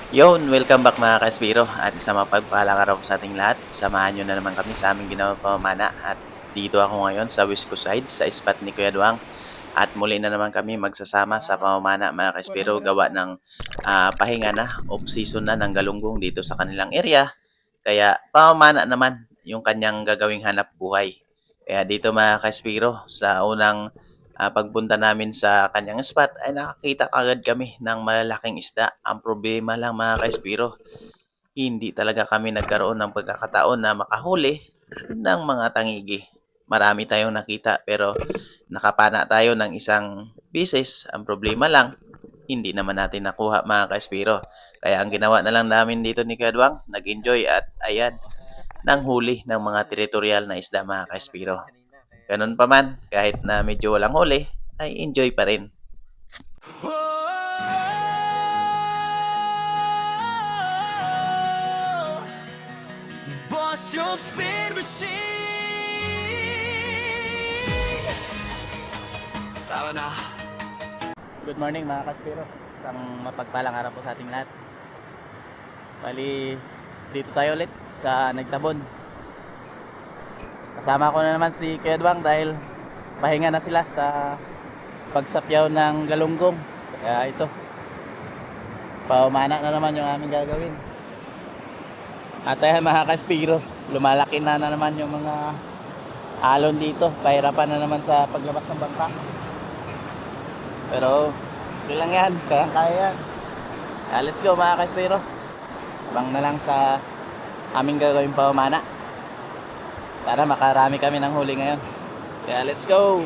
Yon, welcome back mga Kaspiro at isang mapagpahalang araw sa ating lahat. Samahan nyo na naman kami sa aming ginawang pamamana at dito ako ngayon sa Wisco Side sa spot ni Kuya Duang at muli na naman kami magsasama sa pamamana mga Kaspiro gawa ng pahinga na, off-season na ng galunggong dito sa kanilang area. Kaya pamamana naman yung kanyang gagawing hanap buhay. Kaya dito mga Kaspiro sa unang pagpunta namin sa kanyang spot ay nakakita agad kami ng malalaking isda. Ang problema lang mga Kaspiro, hindi talaga kami nagkaroon ng pagkakataon na makahuli ng mga tangigi. Marami tayong nakita pero nakapana tayo ng isang pieces. Ang problema lang, hindi naman natin nakuha mga Kaspiro. Kaya ang ginawa na lang namin dito ni Kadwang, nag-enjoy at ayan, nang huli ng mga teritorial na isda mga Kaspiro. Ganun pa man, kahit na medyo walang huli, ay enjoy pa rin. Boss yung speed machine. Tara na. Good morning mga Kaspiro. Isang mapagpalang araw po sa ating lahat. Bali, dito tayo ulit sa Nagtabon. Kasama ko na naman si Kedwang dahil pahinga na sila sa pagsapyaw ng galunggong. Kaya ito, paumana na naman yung aming gagawin. At ayan mga Kaspiro, lumalaki na naman yung mga alon dito. Pahirapan na naman sa paglabas ng bangka. Pero okay lang yan, kaya yan. Let's go mga Kaspiro. Abang na lang sa aming gagawin paumana. Para makarami kami ng huli ngayon. Kaya let's go!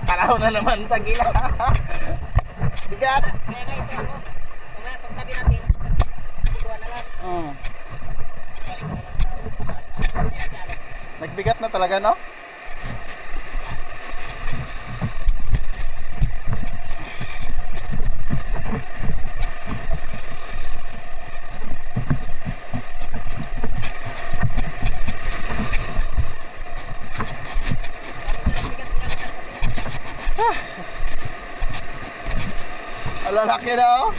Kalaw na naman tagila. Bigat. Kaya nga ito ako. Kaya pagtabi natin, ikuha na lang. Nagbigat na talaga, no? Lalaki na, oh.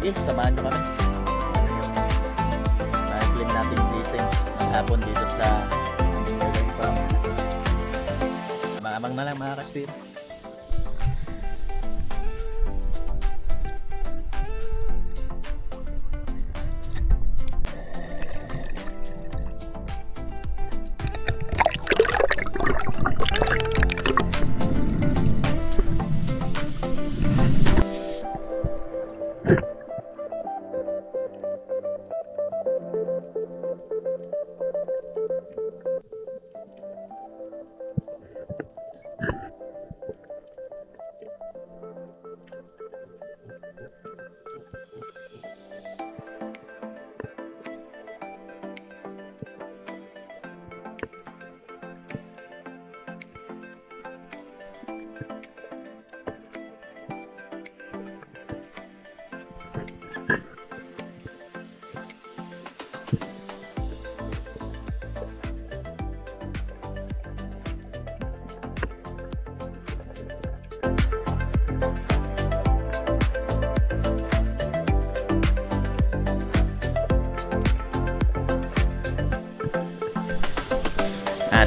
Sige, samahan nyo kami. Na-film natin gising ng hapon dito sa Amang-amang na lang mga Kaspiro.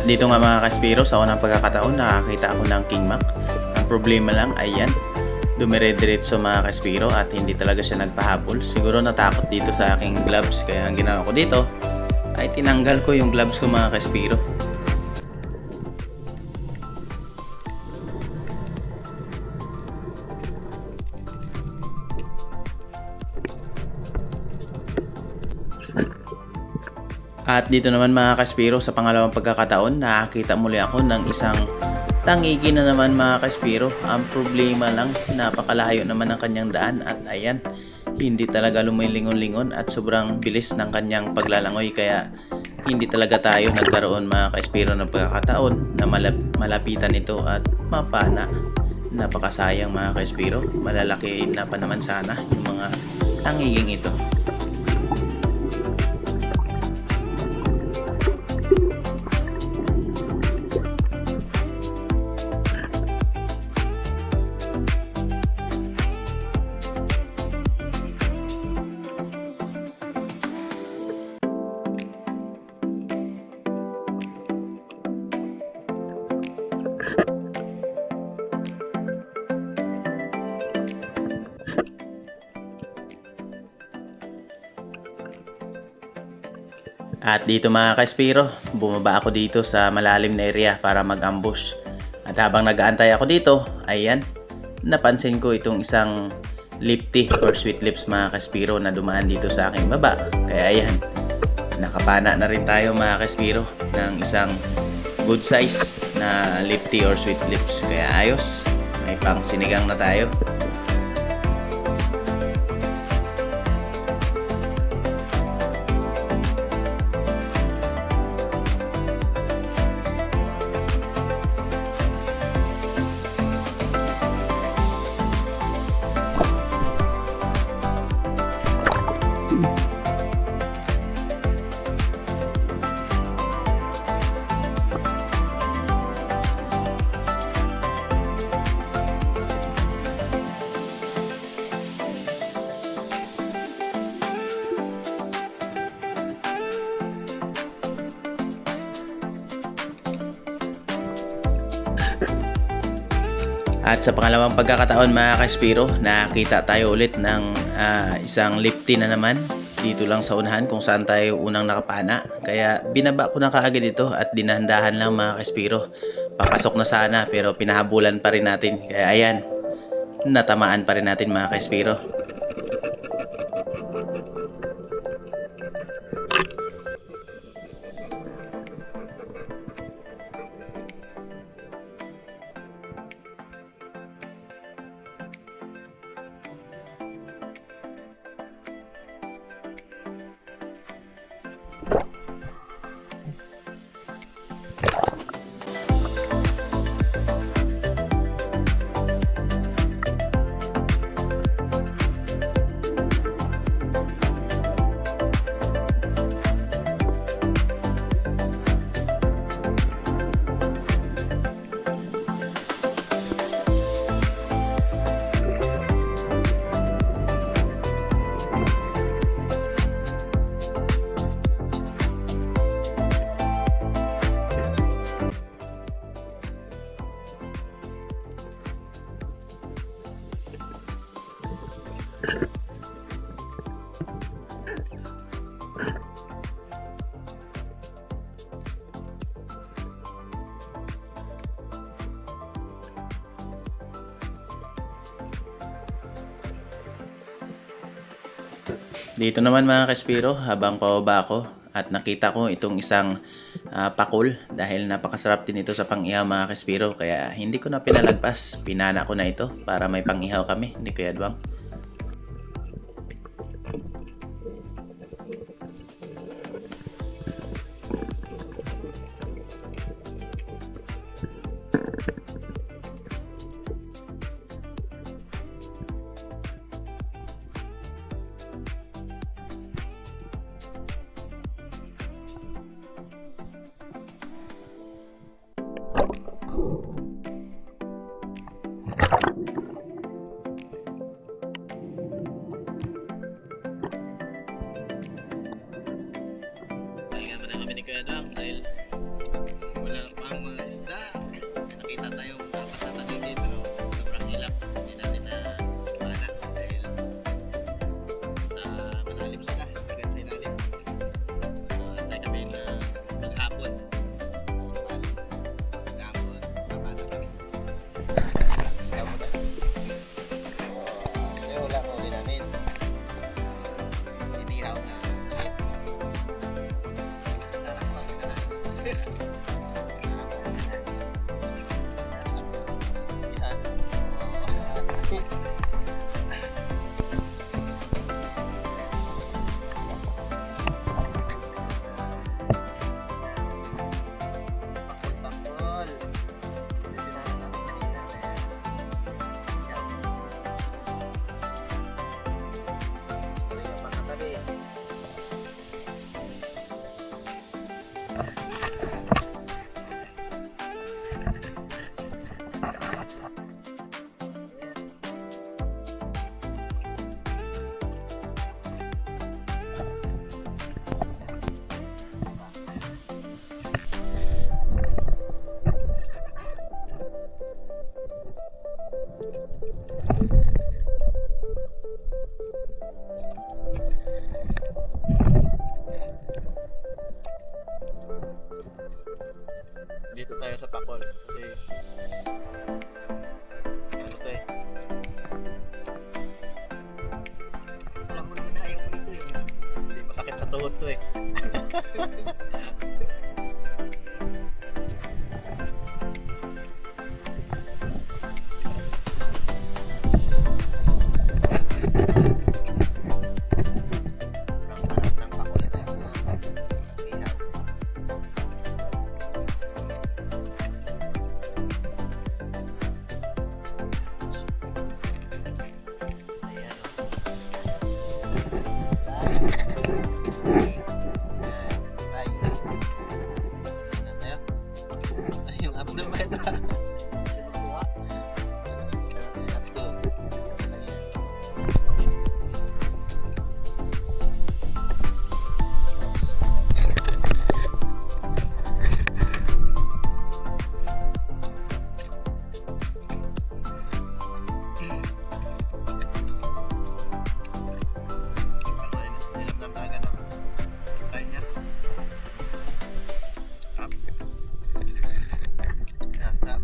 At dito nga mga kaspiro, sa unang pagkakataon nakakita ako ng King Mac. Ang problema lang ay yan, dumire-diretso mga kaspiro at hindi talaga siya nagpahabol. Siguro natakot dito sa aking gloves, kaya ang ginawa ko dito ay tinanggal ko yung gloves ko mga kaspiro. At dito naman mga kaspiro, sa pangalawang pagkakataon nakakita muli ako ng isang tangigi na naman mga kaspiro. Ang problema lang, napakalayo naman ang kanyang daan at ayan, hindi talaga lumilingon-lingon at sobrang bilis ng kanyang paglalangoy, kaya hindi talaga tayo nagkaroon mga kaspiro ng pagkakataon na malapitan ito at mapana. Napakasayang mga kaspiro, malalaki na pa naman sana yung mga tangiging ito. At dito mga kaspiro, bumaba ako dito sa malalim na area para mag-ambush. At habang nag-aantay ako dito, ayan, napansin ko itong isang lifty or sweet lips mga kaspiro na dumaan dito sa aking baba. Kaya ayan, nakapana na rin tayo mga kaspiro ng isang good size na lifty or sweet lips. Kaya ayos, may pang sinigang na tayo. At sa pangalawang pagkakataon mga kaspiro, nakakita tayo ulit ng isang lifty na naman dito lang sa unahan kung saan tayo unang nakapana. Kaya binaba ko na kaagad ito at dinahandahan lang mga kaspiro. Papasok na sana pero pinahabulan pa rin natin. Kaya ayan, natamaan pa rin natin mga kaspiro. Dito naman mga kaspiro, habang pababa ako at nakita ko itong isang pakul, dahil napakasarap din ito sa pang-ihaw mga kaspiro, kaya hindi ko na pinalagpas, pinana ko na ito para may pang-ihaw kami ni Kuya Duang. Pakol. Hindi sinahan natin kanina. Yan. Sorry yung makatabi. Dito tayo sa Pakol. Kasi ano to eh. Alam mo naman na ayaw ko dito eh. Hindi, masakit sa tuhod to eh. Ang sarap ng Pakol na ihaw. Ayan. Ay. Ano tayo? Ay, yung abdomen ba ito? Makuha. Ito. Nilamnam na agad ang tayo niya. Tap. Yan, tap.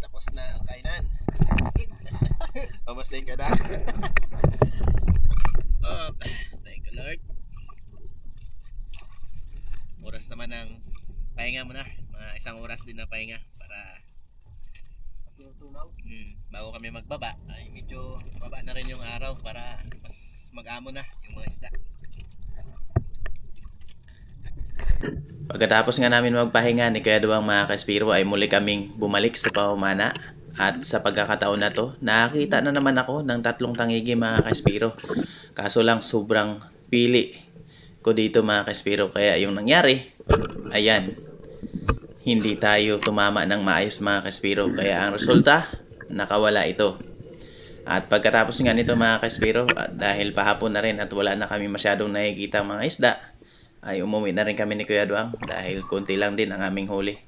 Tapos na ang kainan. Pamastain ka na. Oh, thank you Lord. Oras naman ng pahinga mo na. Mga isang oras din na pahinga para bago kami magbaba ay medyo baba na rin yung araw para mas mag-amo na yung mga isda. Pagkatapos nga namin magpahinga ni Kuya Duwang mga Kaspiro ay muli kaming bumalik sa pamamana. At sa pagkakataon na to, nakakita na naman ako ng 3 tangigi mga Kaspiro. Kaso lang sobrang pili ko dito mga Kaspiro. Kaya yung nangyari, ayan, hindi tayo tumama ng maayos mga Kaspiro. Kaya ang resulta, nakawala ito. At pagkatapos nga nito mga Kaspiro, dahil pahapon na rin at wala na kami masyadong nakikita mga isda, ay umuwi na rin kami ni Kuya Duwang dahil konti lang din ang aming huli.